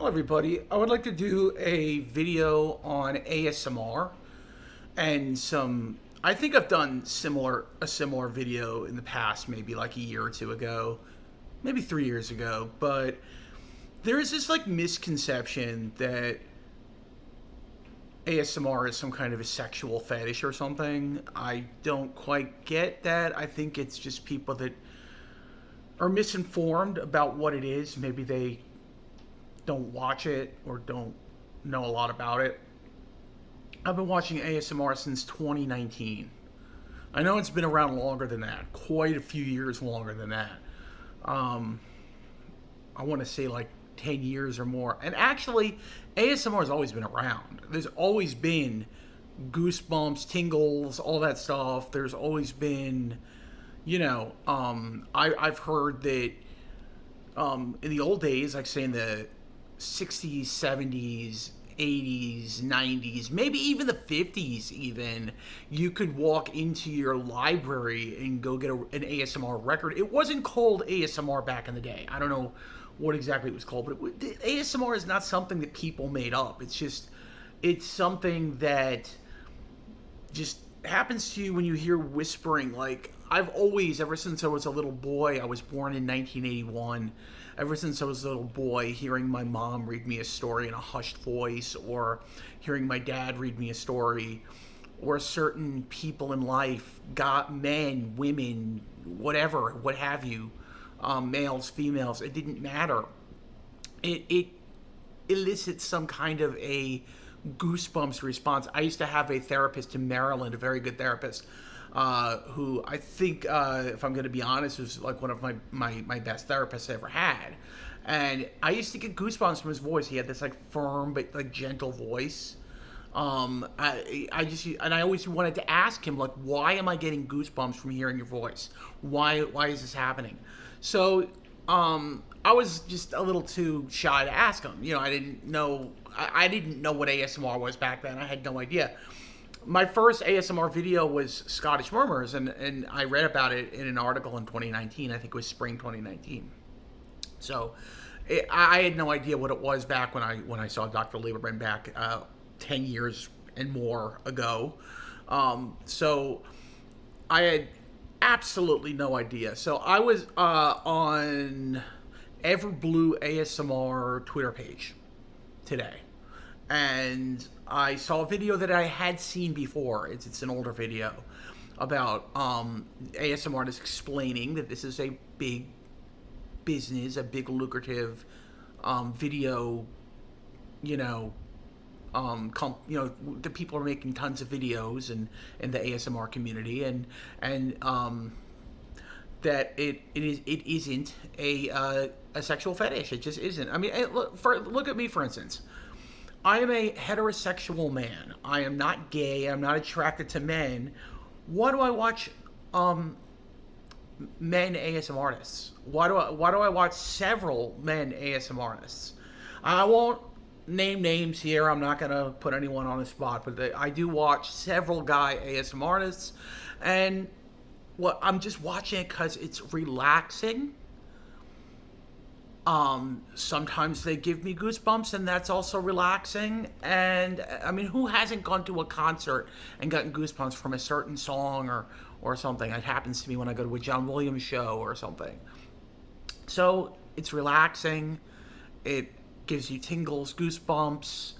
Hello everybody. I would like to do a video on ASMR and I think I've done a similar video in the past, maybe like a year or two ago, maybe 3 years ago, but there is this like misconception that ASMR is some kind of a sexual fetish or something. I don't quite get that. I think it's just people that are misinformed about what it is. Maybe they don't watch it or don't know a lot about it. I've been watching ASMR since 2019. I know it's been around longer than that, quite a few years longer than that. Um, I want to say like 10 years or more. And actually, ASMR has always been around. There's always been goosebumps, tingles, all that stuff. There's always been, I've heard that in the old days, like say in the 60s, 70s, 80s, 90s, maybe even the 50s even, you could walk into your library and go get an ASMR record. It wasn't called ASMR back in the day. I don't know what exactly it was called, but ASMR is not something that people made up. It's something that just happens to you when you hear whispering. Like, I've always, ever since I was a little boy, I was born in 1981, ever since I was a little boy, hearing my mom read me a story in a hushed voice, or hearing my dad read me a story, or certain people in life, got men, women, whatever, what have you, males, females, it didn't matter. It elicits some kind of a goosebumps response. I used to have a therapist in Maryland, a very good therapist, who I think, if I'm going to be honest, was like one of my best therapists I ever had. And I used to get goosebumps from his voice. He had this like firm but like gentle voice. I always wanted to ask him, like, why am I getting goosebumps from hearing your voice? Why is this happening? So I was just a little too shy to ask him. I didn't know. I didn't know what ASMR was back then. I had no idea. My first ASMR video was Scottish Murmurs, and I read about it in an article in 2019. I think it was spring 2019. So I had no idea what it was back when I saw Dr. Lieberman back 10 years and more ago. So I had absolutely no idea. So I was on Everblue ASMR Twitter page today, and I saw a video that I had seen before. It's an older video about ASMR artists explaining that this is a big business, a big lucrative video. The people are making tons of videos in the ASMR community, and that it isn't a sexual fetish. It just isn't. I mean, look at me, for instance. I am a heterosexual man. I am not gay. I'm not attracted to men. Why do I watch men ASMR artists? Why do I watch several men ASMR artists? I won't name names here. I'm not gonna put anyone on the spot, but I do watch several guy ASMR artists, and I'm just watching it because it's relaxing. Sometimes they give me goosebumps, and that's also relaxing. And I mean, who hasn't gone to a concert and gotten goosebumps from a certain song or something? It happens to me when I go to a John Williams show or something. So it's relaxing. It gives you tingles, goosebumps.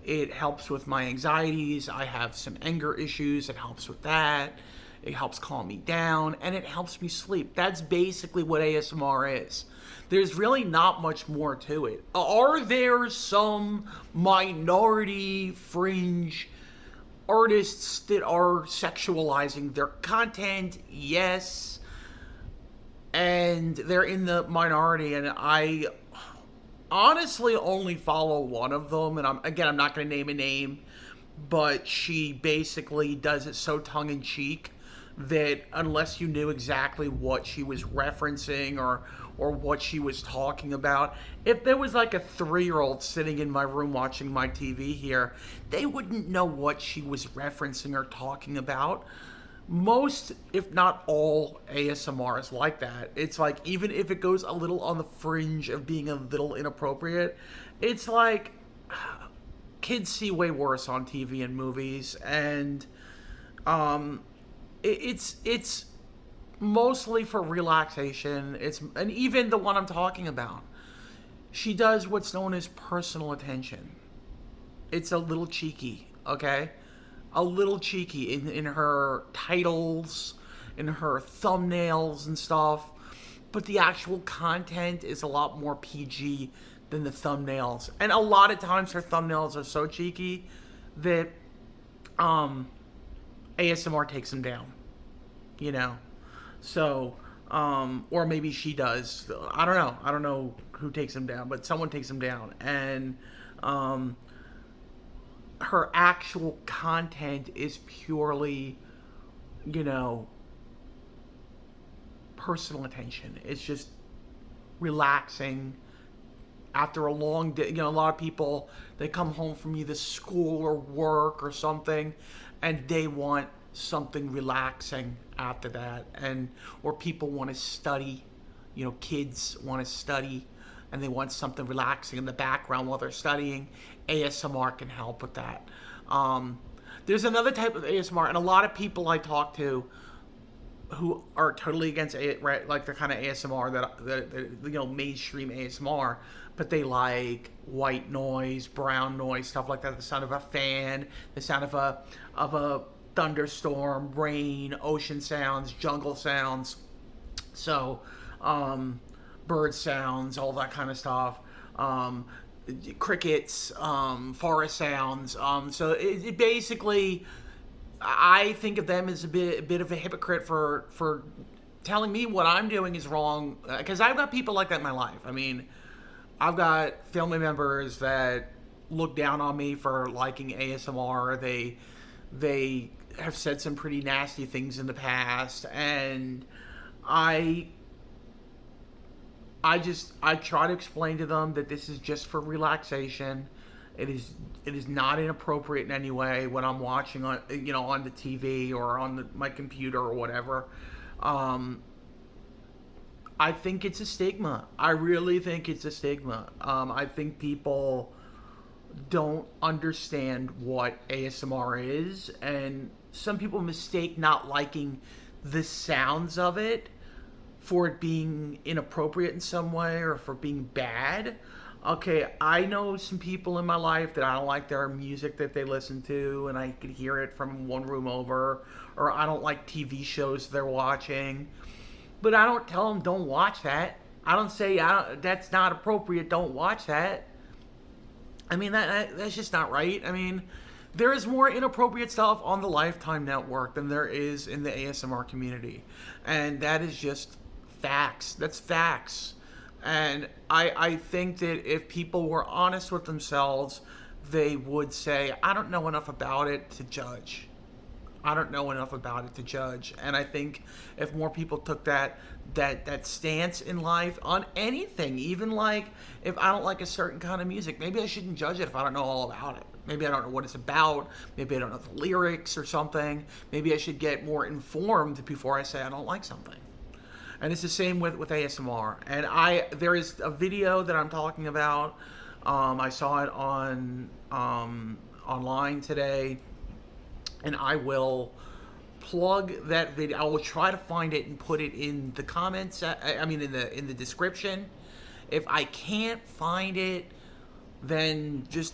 It helps with my anxieties. I have some anger issues. It helps with that. It helps calm me down, and it helps me sleep. That's basically what ASMR is. There's really not much more to it. Are there some minority fringe artists that are sexualizing their content? Yes. And they're in the minority, and I honestly only follow one of them, and I'm not going to name a name, but she basically does it so tongue-in-cheek that unless you knew exactly what she was referencing or what she was talking about, if there was like a 3-year-old sitting in my room watching my TV here, they wouldn't know what she was referencing or talking about. most, if not all, ASMR is like that. It's like, even if it goes a little on the fringe of being a little inappropriate, it's like kids see way worse on TV and movies, and um, it's mostly for relaxation. And even the one I'm talking about, she does what's known as personal attention. It's a little cheeky, okay? A little cheeky in her titles, in her thumbnails and stuff. But the actual content is a lot more PG than the thumbnails. And a lot of times her thumbnails are so cheeky that ASMR takes them down, you know? So, or maybe she does. I don't know. I don't know who takes them down, but someone takes them down. And her actual content is purely, you know, personal attention. It's just relaxing after a long day. You know, a lot of people, they come home from either school or work or something, and they want something relaxing after that. And or people want to study, you know, kids want to study and they want something relaxing in the background while they're studying. ASMR can help with that. There's another type of ASMR, and a lot of people I talk to who are totally against right, like the kind of ASMR that you know, mainstream ASMR, but they like white noise, brown noise, stuff like that. The sound of a fan, the sound of a thunderstorm, rain, ocean sounds, jungle sounds. So, bird sounds, all that kind of stuff. Crickets, forest sounds. So it basically, I think of them as a bit of a hypocrite for telling me what I'm doing is wrong. Because I've got people like that in my life. I mean, I've got family members that look down on me for liking ASMR. They have said some pretty nasty things in the past, and I try to explain to them that this is just for relaxation. It is not inappropriate in any way when I'm watching on, you know, on the TV or on my computer or whatever. I think it's a stigma. I really think it's a stigma. I think people don't understand what ASMR is, and some people mistake not liking the sounds of it for it being inappropriate in some way or for being bad. Okay, I know some people in my life that I don't like their music that they listen to, and I could hear it from one room over, or I don't like TV shows they're watching. But I don't tell them don't watch that. I don't say that's not appropriate, don't watch that. I mean, that's just not right. I mean, there is more inappropriate stuff on the Lifetime Network than there is in the ASMR community. And that is just facts. That's facts. And I think that if people were honest with themselves, they would say, I don't know enough about it to judge. I don't know enough about it to judge. And I think if more people took that stance in life on anything, even like if I don't like a certain kind of music, maybe I shouldn't judge it if I don't know all about it. Maybe I don't know what it's about. Maybe I don't know the lyrics or something. Maybe I should get more informed before I say I don't like something. And it's the same with ASMR. And there is a video that I'm talking about. I saw it on online today, and I will plug that video. I will try to find it and put it in the comments. I mean, in the description. If I can't find it, then just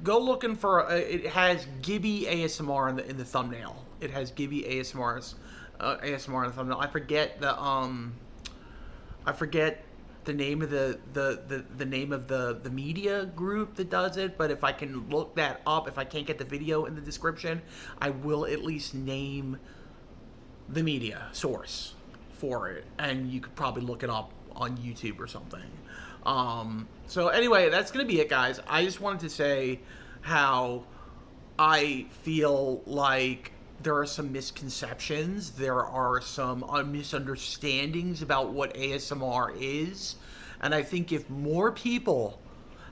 go looking for. It has Gibby ASMR in the thumbnail. It has Gibby ASMR in the thumbnail. I forget the name of the name of the media group that does it, but if I can look that up, if I can't get the video in the description, I will at least name the media source for it, and you could probably look it up on YouTube or something. So anyway, that's gonna be it, guys. I just wanted to say how I feel like there are some misconceptions, there are some misunderstandings about what ASMR is, and I think if more people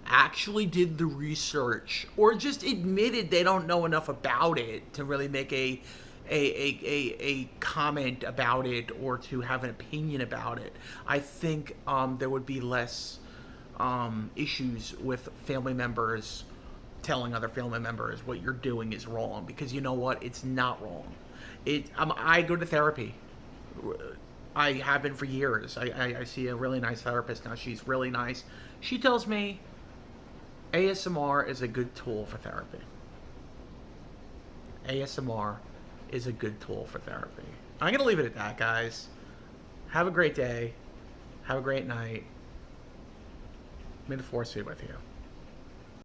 actually did the research or just admitted they don't know enough about it to really make a a comment about it or to have an opinion about it, I think there would be less issues with family members telling other family members what you're doing is wrong, because you know what, it's not wrong. I go to therapy. I have been for years. I see a really nice therapist now. She's really nice. She tells me ASMR is a good tool for therapy. ASMR is a good tool for therapy. I'm going to leave it at that, guys. Have a great day. Have a great night. May the force be with you.